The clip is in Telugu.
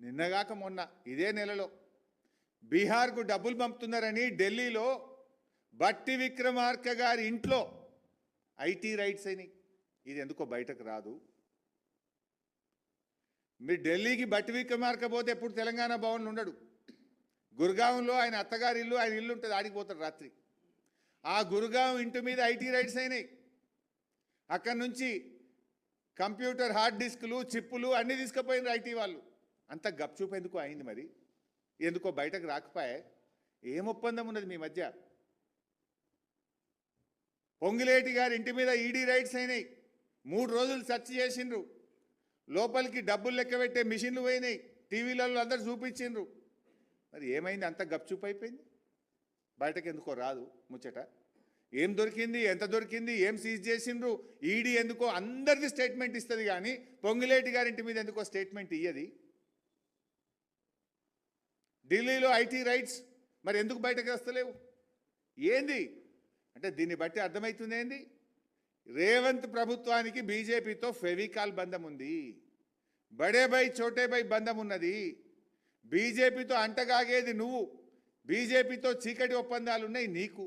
నిన్నగాక మొన్న ఇదే నెలలో బీహార్కు డబ్బులు పంపుతున్నారని ఢిల్లీలో బట్టి విక్రమార్క గారి ఇంట్లో ఐటీ రైట్స్ అయినాయి. ఇది ఎందుకో బయటకు రాదు. మీరు ఢిల్లీకి బట్టి విక్రమార్క పోతే ఎప్పుడు తెలంగాణ భవన్లో ఉండడు. గుర్గాంలో ఆయన అత్తగారి ఇల్లు, ఆయన ఇల్లు ఉంటుంది, ఆడికి పోతాడు రాత్రి. ఆ గుర్గాం ఇంటి మీద ఐటీ రైట్స్ అయినాయి. అక్కడి నుంచి కంప్యూటర్ హార్డ్ డిస్కులు, చిప్పులు అన్నీ తీసుకుపోయినారు ఐటీ వాళ్ళు. అంత గప్చూపు ఎందుకు అయింది మరి? ఎందుకో బయటకు రాకపోయే? ఏం ఒప్పందం ఉన్నది మీ మధ్య? పొంగిలేటి గారి ఇంటి మీద ఈడీ రైట్స్ అయినాయి. 3 రోజులు సెర్చ్ చేసిండ్రు. లోపలికి డబ్బులు లెక్క పెట్టే మిషన్లు పోయినాయి. టీవీలలో అందరు చూపించిండ్రు. మరి ఏమైంది? అంత గప్చూపు అయిపోయింది. బయటకు ఎందుకో రాదు ముచ్చట. ఏం దొరికింది, ఎంత దొరికింది, ఏం సీజ్ చేసిండ్రు? ఈడీ ఎందుకో అందరిది స్టేట్మెంట్ ఇస్తుంది, కానీ పొంగిలేటి గారింటి మీద ఎందుకో స్టేట్మెంట్ ఇయ్యది. ఢిల్లీలో ఐటీ రైట్స్ మరి ఎందుకు బయటకు వస్తలేవు? ఏంది అంటే దీన్ని బట్టి అర్థమవుతుంది ఏంది? రేవంత్ ప్రభుత్వానికి బీజేపీతో ఫెవికాల్ బంధం ఉంది, బడే బై చోటే బై బంధం ఉన్నది. బీజేపీతో అంటగాగేది నువ్వు, బీజేపీతో చీకటి ఒప్పందాలు ఉన్నాయి నీకు.